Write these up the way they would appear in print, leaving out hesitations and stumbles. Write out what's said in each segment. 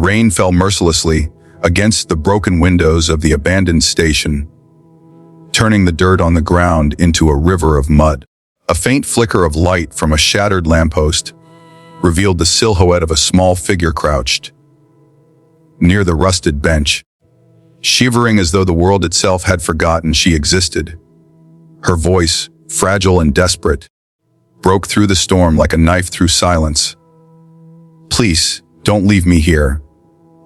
rain fell mercilessly against the broken windows of the abandoned station, turning the dirt on the ground into a river of mud. A faint flicker of light from a shattered lamppost revealed the silhouette of a small figure crouched near the rusted bench, shivering as though the world itself had forgotten she existed. Her voice, fragile and desperate, broke through the storm like a knife through silence. "Please, don't leave me here.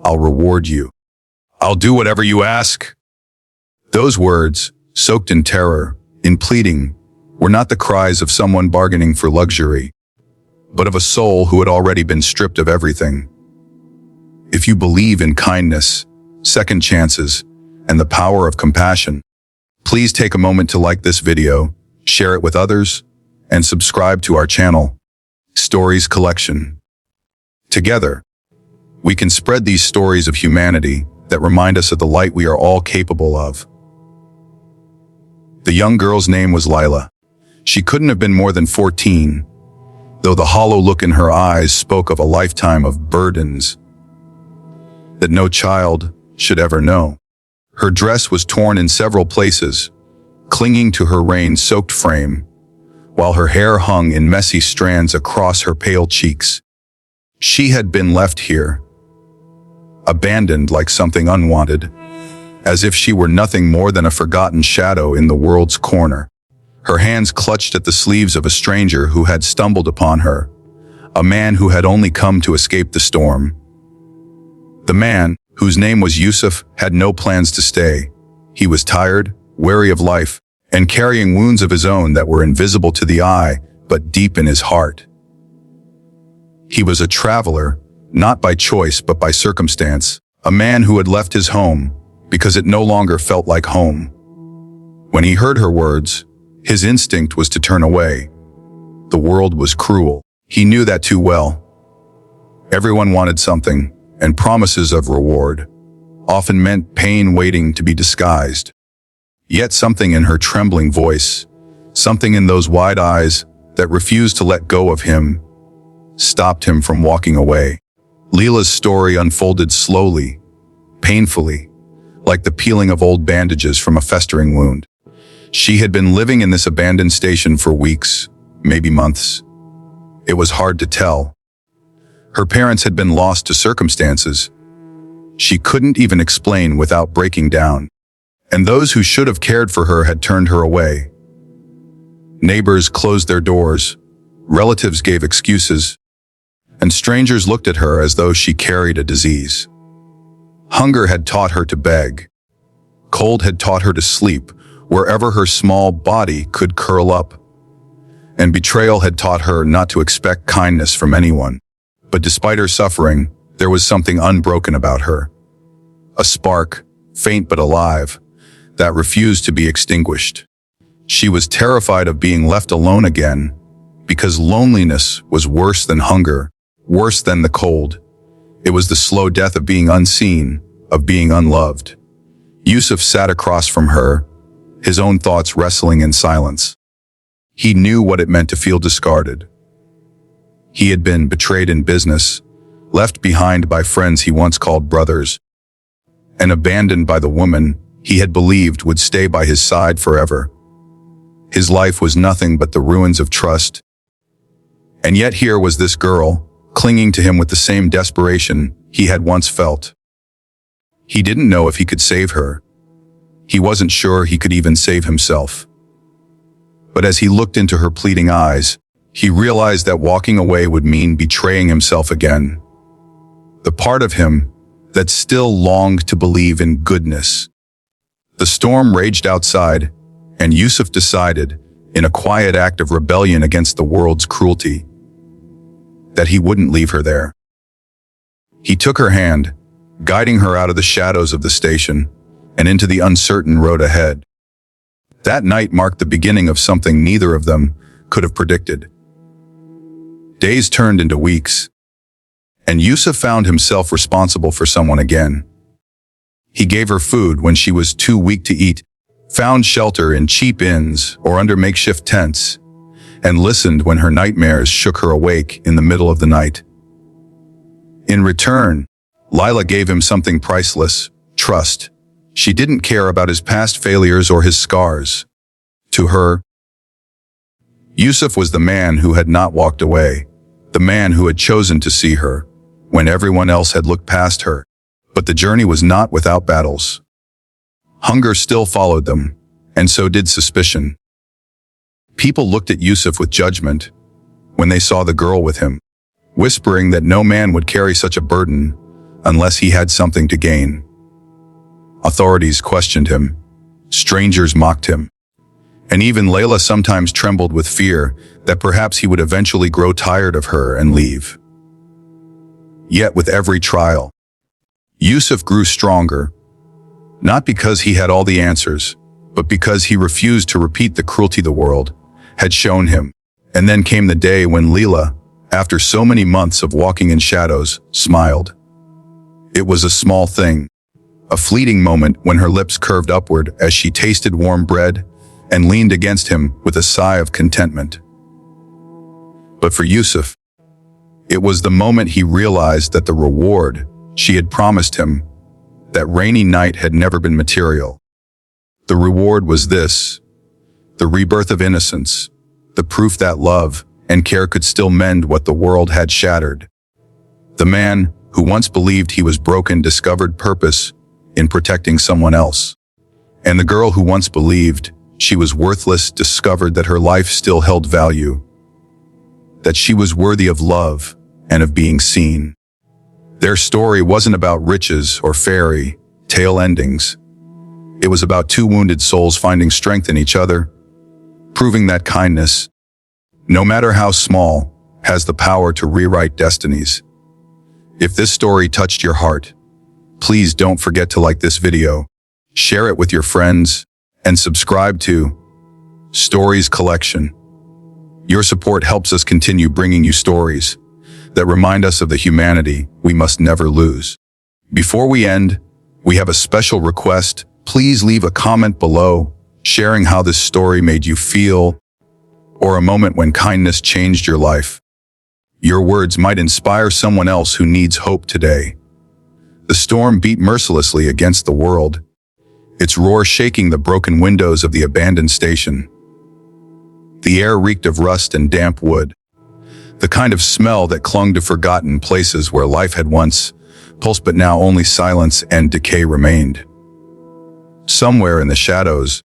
I'll reward you. I'll do whatever you ask." Those words, soaked in terror, in pleading, were not the cries of someone bargaining for luxury, but of a soul who had already been stripped of everything. If you believe in kindness, second chances, and the power of compassion, please take a moment to like this video, share it with others, and subscribe to our channel, Stories Collection. Together, we can spread these stories of humanity that remind us of the light we are all capable of. The young girl's name was Lila. She couldn't have been more than 14, though the hollow look in her eyes spoke of a lifetime of burdens that no child should ever know. Her dress was torn in several places, clinging to her rain-soaked frame, while her hair hung in messy strands across her pale cheeks. She had been left here, abandoned like something unwanted, as if she were nothing more than a forgotten shadow in the world's corner. Her hands clutched at the sleeves of a stranger who had stumbled upon her, a man who had only come to escape the storm. The man, whose name was Yusuf, had no plans to stay. He was tired, weary of life, and carrying wounds of his own that were invisible to the eye, but deep in his heart. He was a traveler, not by choice but by circumstance, a man who had left his home because it no longer felt like home. When he heard her words, his instinct was to turn away. The world was cruel. He knew that too well. Everyone wanted something, and promises of reward often meant pain waiting to be disguised. Yet something in her trembling voice, something in those wide eyes that refused to let go of him, stopped him from walking away. Lila's story unfolded slowly, painfully, like the peeling of old bandages from a festering wound. She had been living in this abandoned station for weeks, maybe months. It was hard to tell. Her parents had been lost to circumstances she couldn't even explain without breaking down, and those who should have cared for her had turned her away. Neighbors closed their doors, relatives gave excuses, and strangers looked at her as though she carried a disease. Hunger had taught her to beg. Cold had taught her to sleep wherever her small body could curl up. And betrayal had taught her not to expect kindness from anyone. But despite her suffering, there was something unbroken about her. A spark, faint but alive, that refused to be extinguished. She was terrified of being left alone again, because loneliness was worse than hunger, worse than the cold. It was the slow death of being unseen, of being unloved. Yusuf sat across from her, his own thoughts wrestling in silence. He knew what it meant to feel discarded. He had been betrayed in business, left behind by friends he once called brothers, and abandoned by the woman he had believed would stay by his side forever. His life was nothing but the ruins of trust. And yet here was this girl, clinging to him with the same desperation he had once felt. He didn't know if he could save her. He wasn't sure he could even save himself. But as he looked into her pleading eyes, he realized that walking away would mean betraying himself again. The part of him that still longed to believe in goodness. The storm raged outside, and Yusuf decided, in a quiet act of rebellion against the world's cruelty, that he wouldn't leave her there. He took her hand, guiding her out of the shadows of the station and into the uncertain road ahead. That night marked the beginning of something neither of them could have predicted. Days turned into weeks, and Yusuf found himself responsible for someone again. He gave her food when she was too weak to eat, found shelter in cheap inns or under makeshift tents, and listened when her nightmares shook her awake in the middle of the night. In return, Lila gave him something priceless: trust. She didn't care about his past failures or his scars. To her, Yusuf was the man who had not walked away, the man who had chosen to see her, when everyone else had looked past her. But the journey was not without battles. Hunger still followed them, and so did suspicion. People looked at Yusuf with judgment when they saw the girl with him, whispering that no man would carry such a burden unless he had something to gain. Authorities questioned him, strangers mocked him, and even Layla sometimes trembled with fear that perhaps he would eventually grow tired of her and leave. Yet with every trial, Yusuf grew stronger, not because he had all the answers, but because he refused to repeat the cruelty the world had shown him. And then came the day when Leela, after so many months of walking in shadows, smiled. It was a small thing, a fleeting moment when her lips curved upward as she tasted warm bread and leaned against him with a sigh of contentment. But for Yusuf, it was the moment he realized that the reward she had promised him that rainy night had never been material. The reward was this: the rebirth of innocence, the proof that love and care could still mend what the world had shattered. The man who once believed he was broken discovered purpose in protecting someone else. And the girl who once believed she was worthless discovered that her life still held value, that she was worthy of love and of being seen. Their story wasn't about riches or fairy tale endings. It was about two wounded souls finding strength in each other, proving that kindness, no matter how small, has the power to rewrite destinies. If this story touched your heart, please don't forget to like this video, share it with your friends, and subscribe to Stories Collection. Your support helps us continue bringing you stories that remind us of the humanity we must never lose. Before we end, we have a special request. Please leave a comment below, sharing how this story made you feel, or a moment when kindness changed your life. Your words might inspire someone else who needs hope today. The storm beat mercilessly against the world, its roar shaking the broken windows of the abandoned station. The air reeked of rust and damp wood, the kind of smell that clung to forgotten places where life had once pulsed, but now only silence and decay remained. Somewhere in the shadows,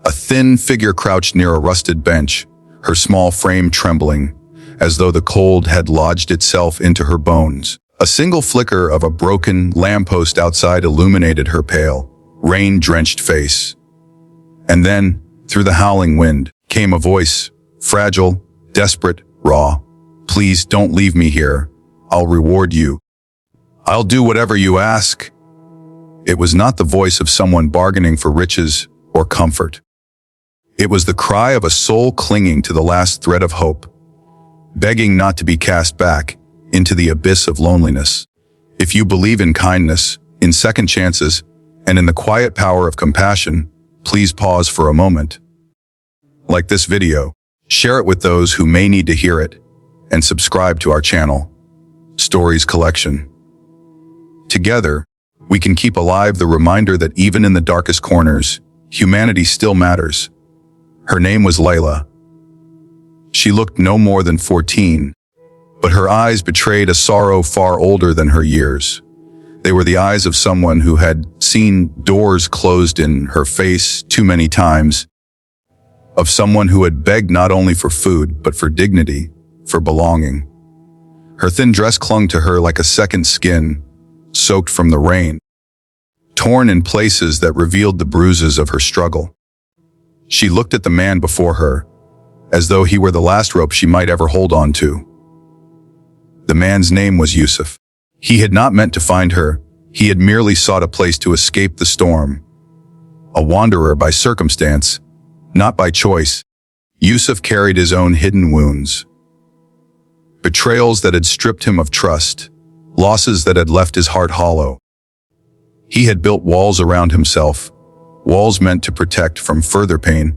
a thin figure crouched near a rusted bench, her small frame trembling, as though the cold had lodged itself into her bones. A single flicker of a broken lamppost outside illuminated her pale, rain-drenched face. And then, through the howling wind, came a voice, fragile, desperate, raw. "Please don't leave me here. I'll reward you. I'll do whatever you ask." It was not the voice of someone bargaining for riches or comfort. It was the cry of a soul clinging to the last thread of hope, begging not to be cast back into the abyss of loneliness. If you believe in kindness, in second chances, and in the quiet power of compassion, please pause for a moment. Like this video, share it with those who may need to hear it, and subscribe to our channel, Stories Collection. Together, we can keep alive the reminder that even in the darkest corners, humanity still matters. Her name was Layla. She looked no more than 14, but her eyes betrayed a sorrow far older than her years. They were the eyes of someone who had seen doors closed in her face too many times, of someone who had begged not only for food, but for dignity, for belonging. Her thin dress clung to her like a second skin, soaked from the rain, torn in places that revealed the bruises of her struggle. She looked at the man before her, as though he were the last rope she might ever hold on to. The man's name was Yusuf. He had not meant to find her. He had merely sought a place to escape the storm. A wanderer by circumstance, not by choice, Yusuf carried his own hidden wounds. Betrayals that had stripped him of trust, losses that had left his heart hollow. He had built walls around himself, walls meant to protect from further pain,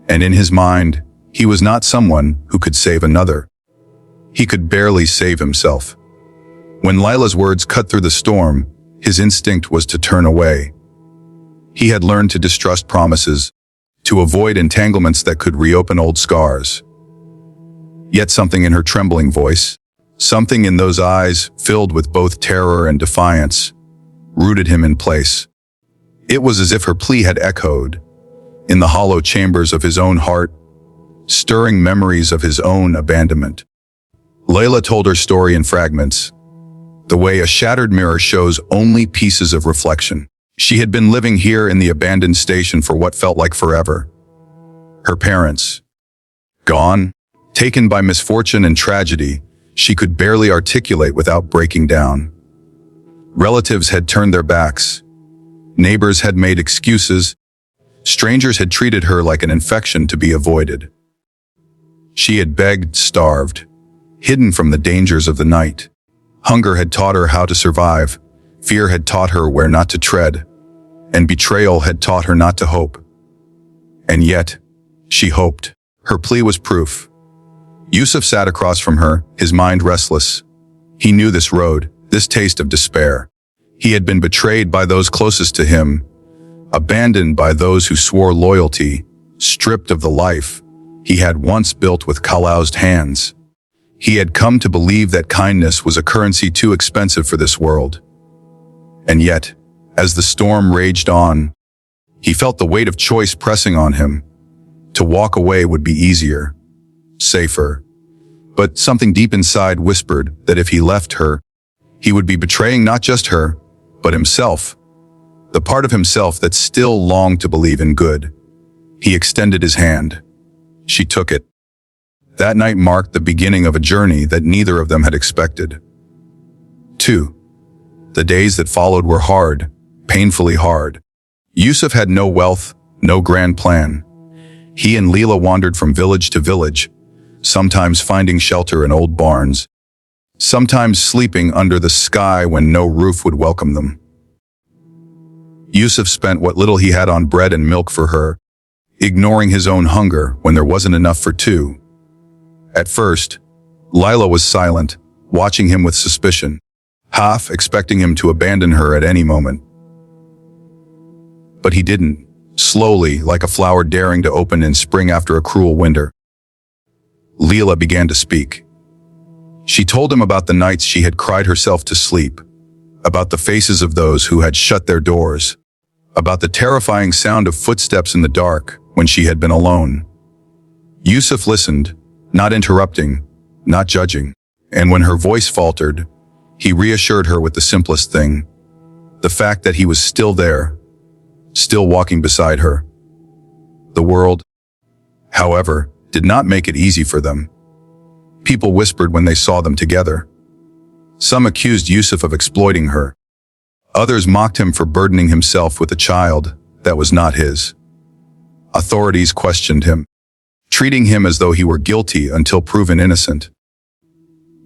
and in his mind, he was not someone who could save another. He could barely save himself. When Lila's words cut through the storm, his instinct was to turn away. He had learned to distrust promises, to avoid entanglements that could reopen old scars. Yet something in her trembling voice, something in those eyes filled with both terror and defiance, rooted him in place. It was as if her plea had echoed in the hollow chambers of his own heart, stirring memories of his own abandonment. Layla told her story in fragments, the way a shattered mirror shows only pieces of reflection. She had been living here in the abandoned station for what felt like forever. Her parents, gone, taken by misfortune and tragedy, she could barely articulate without breaking down. Relatives had turned their backs. Neighbors had made excuses. Strangers had treated her like an infection to be avoided. She had begged, starved, hidden from the dangers of the night. Hunger had taught her how to survive, fear had taught her where not to tread, and betrayal had taught her not to hope. And yet, she hoped. Her plea was proof. Yusuf sat across from her, his mind restless. He knew this road, this taste of despair. He had been betrayed by those closest to him, abandoned by those who swore loyalty, stripped of the life he had once built with calloused hands. He had come to believe that kindness was a currency too expensive for this world. And yet, as the storm raged on, he felt the weight of choice pressing on him. To walk away would be easier, safer. But something deep inside whispered that if he left her, he would be betraying not just her, but himself, the part of himself that still longed to believe in good. He extended his hand. She took it. That night marked the beginning of a journey that neither of them had expected. 2. The days that followed were hard, painfully hard. Yusuf had no wealth, no grand plan. He and Leela wandered from village to village, sometimes finding shelter in old barns, sometimes sleeping under the sky when no roof would welcome them. Yusuf spent what little he had on bread and milk for her, ignoring his own hunger when there wasn't enough for two. At first, Lila was silent, watching him with suspicion, half expecting him to abandon her at any moment. But he didn't, slowly, like a flower daring to open in spring after a cruel winter. Leela began to speak. She told him about the nights she had cried herself to sleep, about the faces of those who had shut their doors, about the terrifying sound of footsteps in the dark when she had been alone. Yusuf listened, not interrupting, not judging, and when her voice faltered, he reassured her with the simplest thing, the fact that he was still there, still walking beside her. The world, however, did not make it easy for them. People whispered when they saw them together. Some accused Yusuf of exploiting her. Others mocked him for burdening himself with a child that was not his. Authorities questioned him, treating him as though he were guilty until proven innocent.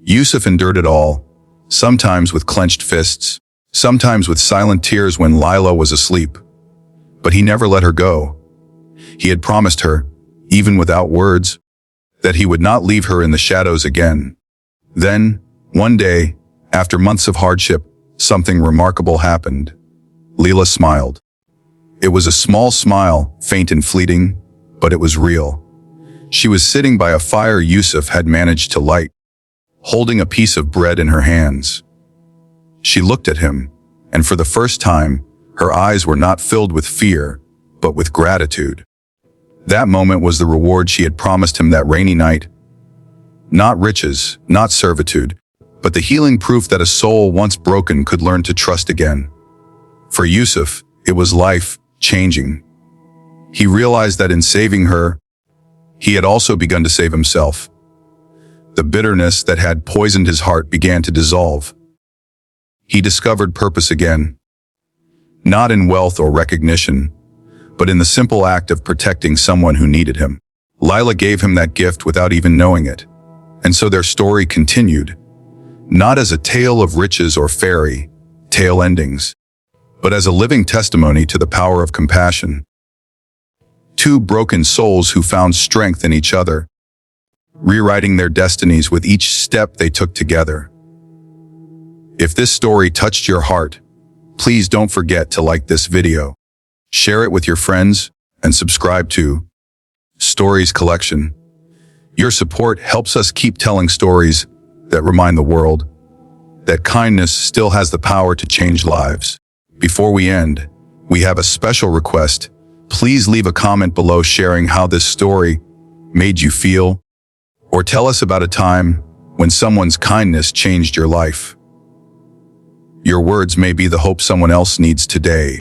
Yusuf endured it all, sometimes with clenched fists, sometimes with silent tears when Lila was asleep. But he never let her go. He had promised her, even without words, that he would not leave her in the shadows again. Then, one day, after months of hardship, something remarkable happened. Leela smiled. It was a small smile, faint and fleeting, but it was real. She was sitting by a fire Yusuf had managed to light, holding a piece of bread in her hands. She looked at him, and for the first time, her eyes were not filled with fear, but with gratitude. That moment was the reward she had promised him that rainy night. Not riches, not servitude, but the healing proof that a soul once broken could learn to trust again. For Yusuf, it was life-changing. He realized that in saving her, he had also begun to save himself. The bitterness that had poisoned his heart began to dissolve. He discovered purpose again, not in wealth or recognition, but in the simple act of protecting someone who needed him. Lila gave him that gift without even knowing it, and so their story continued, not as a tale of riches or fairy tale endings, but as a living testimony to the power of compassion. Two broken souls who found strength in each other, rewriting their destinies with each step they took together. If this story touched your heart, please don't forget to like this video, share it with your friends, and subscribe to Stories Collection. Your support helps us keep telling stories that remind the world that kindness still has the power to change lives. Before we end, we have a special request. Please leave a comment below sharing how this story made you feel, or tell us about a time when someone's kindness changed your life. Your words may be the hope someone else needs today.